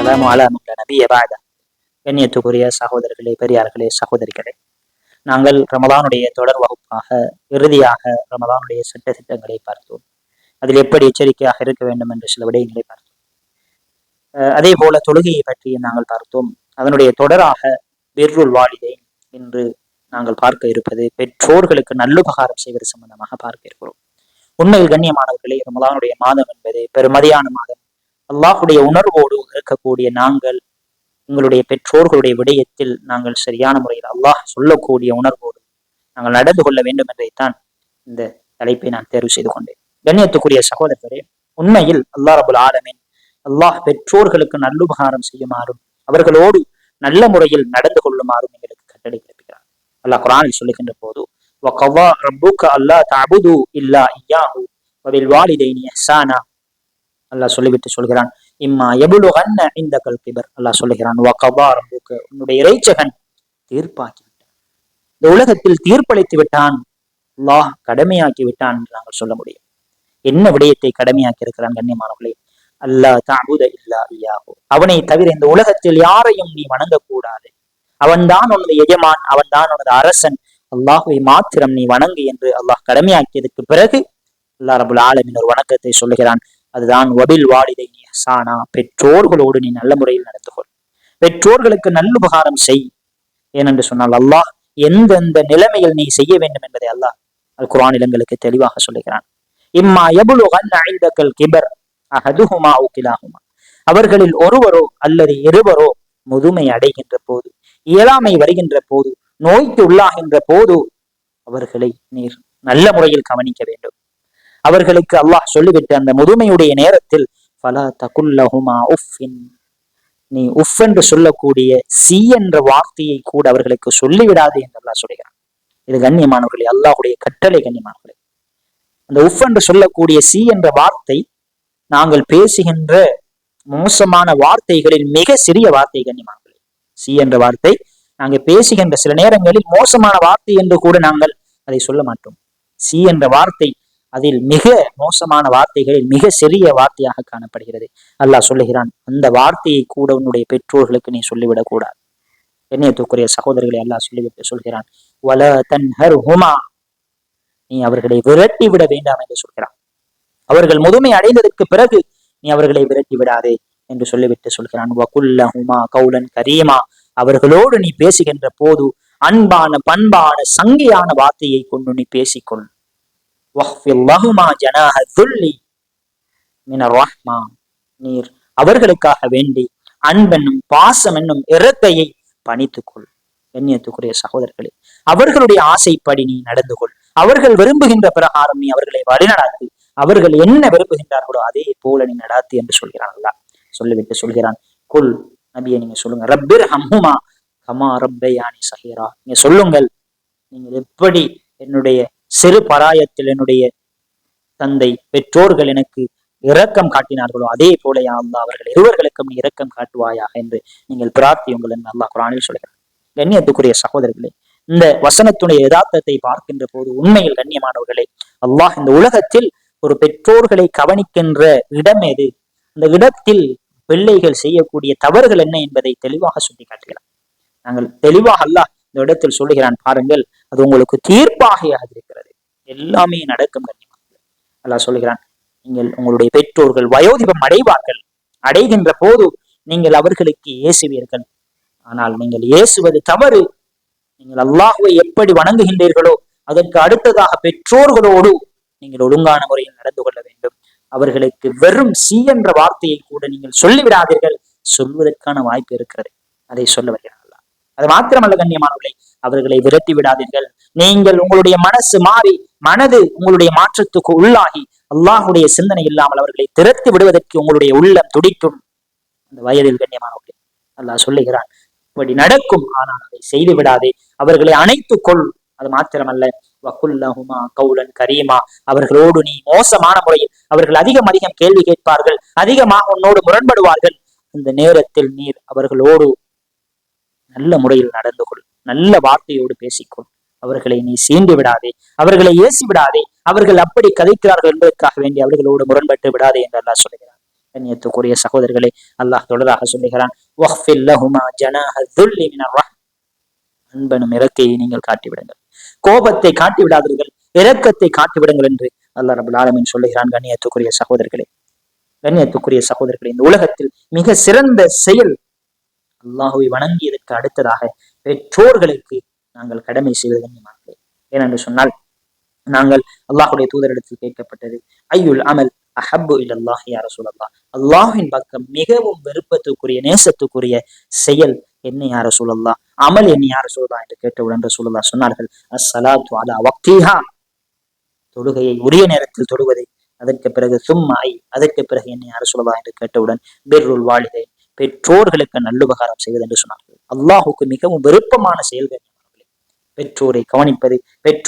والسلام على من لا نبي بعده. கண்ணியத்துக்குரிய சகோதரர்களே, பெரியார்களே, சகோதரிகளே, நாங்கள் ரமலானுடைய தொடர் வகுப்பாக இறுதியாக ரமலானுடைய சட்ட திட்டங்களை பார்த்தோம். அதில் எப்படி எச்சரிக்கையாக இருக்க வேண்டும் என்று சில விடயங்களை பார்த்தோம். அதே போல தொழுகையை பற்றியும் நாங்கள் பார்த்தோம். அதனுடைய தொடராக பிர்ருல் வாலிதைன் என்று நாங்கள் பார்க்க இருப்பது பெற்றோர்களுக்கு நல்லுபகாரம் செய்வது சம்பந்தமாக பார்க்க இருக்கிறோம். உண்மையில் கண்ணியமானவர்களே, ரமலானுடைய மாதம் என்பது பெருமதியான மாதம். அல்லாஹுடைய உணர்வோடு இருக்கக்கூடிய நாங்கள் எங்களுடைய பெற்றோர்களுடைய விடயத்தில் நாங்கள் சரியான முறையில் அல்லாஹ் சொல்லக்கூடிய உணர்வோடு நாங்கள் நடந்து கொள்ள வேண்டும் என்றைத்தான் இந்த தலைப்பை நான் தேர்வு செய்து கொண்டேன். கண்ணியத்துக்குரிய சகோதரர்களே, உண்மையில் அல்லாஹ் ரபுல் ஆலமீன் அல்லாஹ் பெற்றோர்களுக்கு நல்லுபகாரம் செய்யுமாறும் அவர்களோடு நல்ல முறையில் நடந்து கொள்ளுமாறும் எங்களுக்கு கட்டளை பிறப்பிக்கிறார். அல்லாஹ் குர்ஆனில் சொல்லுகின்ற போது வகவா ரப்புக அல்லா தஅபுது இல்லா இய்யாஹு வபில்வாலிதைனி இஹ்சானா, அல்லாஹ் சொல்லிவிட்டு சொல்கிறான், இம்மா யபுலுகன்ன இந்தகல் கிபர். அல்லாஹ் சொல்லுகிறான் வகவா ரப்புக, உன்னுடைய இறைச்சகன் தீர்ப்பாக்கி விட்டான், இந்த உலகத்தில் தீர்ப்பளித்து விட்டான், அல்லாஹ் கடமையாக்கி விட்டான் என்று நாங்கள் சொல்ல முடியும். என்ன விடயத்தை கடமையாக்கி இருக்கிறான் கண்ணியமானவர்களே? அல்லா தஅபுத இல்லா இய்யாஹு, அவனை தவிர இந்த உலகத்தில் யாரையும் நீ வணங்கக்கூடாது. அவன்தான் உனது எஜமான், அவன்தான் உனது அரசன், அல்லாஹுவை மாத்திரம் நீ வணங்கு என்று அல்லாஹ் கடமையாக்கியதற்கு பிறகு அல்லாஹ் ரபுல் ஆலமீன் ஒரு வணக்கத்தை சொல்லுகிறான். அதுதான் வபில் வாலிதைனி இஹ்சானா, பெற்றோர்களோடு நீ நல்ல முறையில் நடந்து கொள், பெற்றோர்களுக்கு நல்லுபகாரம் செய். ஏனென்று சொன்னால் அல்லாஹ் எந்தெந்த நிலைமையில் நீ செய்ய வேண்டும் என்பதை அல்லாஹ் அல் குர்ஆனில் எங்களுக்கு தெளிவாக சொல்லுகிறான். இம்மா யபுலுகன்ன இந்தகல் கிபர் அஹதுஹுமா அவு கிலாஹுமா, அவர்களில் ஒருவரோ அல்லது இருவரோ முதுமை அடைகின்ற போது, இயலாமை வருகின்ற போது, நோய்க்கு உள்ளாகின்ற போது அவர்களை நீர் நல்ல முறையில் கவனிக்க வேண்டும். அவர்களுக்கு அல்லாஹ் சொல்லிவிட்டு அந்த முதுமையுடைய நேரத்தில் ஃபலா தகுல்லஹுமா உஃபின், நீ உஃப் என்று சொல்லக்கூடிய சி என்ற வார்த்தையை கூட அவர்களுக்கு சொல்லிவிடாது என்று அல்லாஹ் சொல்கிறான். இது கண்ணியமானவர்களே, அல்லாஹுடைய கட்டளை. கண்ணியமானவர்களே, அந்த உஃப் என்று சொல்லக்கூடிய சி என்ற வார்த்தை நாங்கள் பேசுகின்ற மோசமான வார்த்தைகளில் மிக சிறிய வார்த்தை. கண்ணியமானவர்களே, சி என்ற வார்த்தை நாங்கள் பேசுகின்ற சில நேரங்களில் மோசமான வார்த்தை என்று கூட நாங்கள் அதை சொல்ல மாட்டோம். சி என்ற வார்த்தை அதில் மிக மோசமான வார்த்தைகளில் மிக சிறிய வார்த்தையாக காணப்படுகிறது. அல்லாஹ் சொல்லுகிறான், அந்த வார்த்தையை கூட உன்னுடைய பெற்றோர்களுக்கு நீ சொல்லிவிடக் கூடாது. கண்ணியத்துக்குரிய சகோதரர்களை அல்லாஹ் சொல்லிவிட்டு சொல்கிறான், வல தன்ஹர்ஹுமா, நீ அவர்களை விரட்டி விட வேண்டாம் என்று சொல்கிறான். அவர்கள் முதுமை அடைந்ததற்கு பிறகு நீ அவர்களை விரட்டி விடாதே என்று சொல்லிவிட்டு சொல்கிறான். வகுல்லஹுமா கௌலன் கரீமா, அவர்களோடு நீ பேசுகின்ற போது அன்பான பண்பான சங்கையான வார்த்தையை கொண்டு நீ பேசிக்கொள். நீர் அவர்களுக்காக வேண்டி அன்பென்னும் பாசம் என்னும் இரக்கையை பணித்துக்கொள். கண்ணியத்துக்குரிய சகோதரர்களே, அவர்களுடைய ஆசைப்படி நீ நடந்து கொள். அவர்கள் விரும்புகின்ற பிரகாரம் நீ அவர்களை வழிநடாத்து. அவர்கள் என்ன விரும்புகின்றார்களோ அதே போல நீ நடாத்து என்று சொல்கிறான். அல்லாஹ் சொல்லிவிட்டு சொல்கிறான், குல், நபியை நீங்க சொல்லுங்க, ரப்பிர் ஹம்ஹுமா கமா ரப்பயானி சஹீரா, நீங்க சொல்லுங்கள், நீங்கள் எப்படி என்னுடைய சிறு பராயத்தில் என்னுடைய தந்தை பெற்றோர்கள் எனக்கு இரக்கம் காட்டினார்களோ அதே போல யா அல்லாஹ் அவர்கள் இருவர்களுக்கும் நீ இரக்கம் காட்டுவாயாக என்று நீங்கள் பிரார்த்தியுங்கள் என்று அல்லாஹ் குர்ஆனில் சொல்கிறார். கண்ணியத்துக்குரிய சகோதரர்களே, இந்த வசனத்துடைய யதார்த்தத்தை பார்க்கின்ற போது உண்மையில் கண்ணியமானவர்களே, அல்லாஹ் இந்த உலகத்தில் ஒரு பெற்றோர்களை கவனிக்கின்ற இடம் எது, அந்த இடத்தில் பிள்ளைகள் செய்யக்கூடிய தவறுகள் என்ன என்பதை தெளிவாக சுட்டி காட்டுகிறார். நாங்கள் தெளிவாக அல்லாஹ் இந்த இடத்தில் சொல்லுகிறான், பாருங்கள், அது உங்களுக்கு தீர்ப்பாக இருக்கிறது, எல்லாமே நடக்கும். அல்லாஹ் சொல்லுகிறான், நீங்கள் உங்களுடைய பெற்றோர்கள் வயோதிபம் அடைவார்கள், அடைகின்ற போது நீங்கள் அவர்களுக்கு ஏசுவீர்கள். ஆனால் நீங்கள் ஏசுவது தவறு. நீங்கள் அல்லாஹ்வை எப்படி வணங்குகின்றீர்களோ அதற்கு அடுத்ததாக பெற்றோர்களோடு நீங்கள் ஒழுங்கான முறையில் நடந்து கொள்ள வேண்டும். அவர்களுக்கு வெறும் சி என்ற வார்த்தையை கூட நீங்கள் சொல்லிவிடாதீர்கள், சொல்வதற்கான வாய்ப்பு இருக்கிறது, அதை சொல்ல வருகிறார். அது மாத்திரமல்ல கண்ணியமானவர்களை, அவர்களை விரட்டி விடாதீர்கள். நீங்கள் உங்களுடைய மனசு மாறி மனது உங்களுடைய மாற்றத்துக்கு உள்ளாகி அல்லாஹுடைய சிந்தனை இல்லாமல் அவர்களை திரட்டி விடுவதற்கு உங்களுடைய உள்ளம் துடிக்கும். அந்த வயதில் கண்ணியமானவர்களே, அல்லாஹ் சொல்லுகிறான், இப்படி நடக்கும், ஆனால் அதை செய்து விடாதே, அவர்களை அணைத்துக் கொள். அது மாத்திரமல்ல, வகுல்லஹுமா கௌலன் கரீமா, அவர்களோடு நீ மோசமான முறையில், அவர்கள் அதிகம் கேள்வி கேட்பார்கள், அதிகமாக உன்னோடு முரண்படுவார்கள். இந்த நேரத்தில் நீர் அவர்களோடு நல்ல முறையில் நடந்து கொள், நல்ல வார்த்தையோடு பேசிக்கொள். அவர்களை நீ சீண்டி விடாதே, அவர்களை ஏசி விடாதே, அவர்கள் அப்படி கதைக்கிறார்கள் என்பதற்காக வேண்டி அவர்களோடு முரண்பட்டு விடாதே என்று அல்லாஹ் சொல்கிறார். கண்ணியத்துக்குரிய சகோதரர்களே, அல்லாஹ் தொடராக சொல்லுகிறான், அன்பனும் இறக்கையை நீங்கள் காட்டிவிடுங்கள், கோபத்தை காட்டிவிடாதீர்கள், இரக்கத்தை காட்டிவிடுங்கள் என்று அல்லாஹ் ரப்பல் ஆலமீன் சொல்லுகிறான். கண்ணியத்துக்குரிய சகோதரர்களே, இந்த உலகத்தில் மிக சிறந்த செயல் அல்லாஹுவை வணங்கியதற்கு அடுத்ததாக பெற்றோர்களுக்கு நாங்கள் கடமை செய்வது கண்ணியமானது. ஏனென்று சொன்னால், நாங்கள் அல்லாஹுடைய தூதரிடத்தில் கேட்கப்பட்டது, ஐயுல் அமல் அஹப்பு இலல்லாஹ் யா ரசூலல்லாஹ், அல்லாஹ்வின் பக்கம் மிகவும் விருப்பத்துக்குரிய நேசத்துக்குரிய செயல் என்ன யா ரசூலல்லாஹ், அமல் என்ன யா ரசூலல்லாஹ் என்று கேட்டவுடன் ரசூலுல்லாஹ் சொன்னார்கள், அஸ்ஸலாத்து அலா வக்திஹா, தொழுகையை உரிய நேரத்தில் தொழுவதை, அதற்கு பிறகு சும்மாய், அதற்கு பிறகு என்ன யா ரசூலல்லாஹ் என்று கேட்டவுடன் பிர்ருல் வாலிதை, பெற்றோர்களுக்கு நல்லுபகாரம் செய்வது என்று சொன்னார்கள். அல்லாஹுக்கு மிகவும் விருப்பமான செயல்கள் பெற்றோரை கவனிப்பது, பெற்றோர்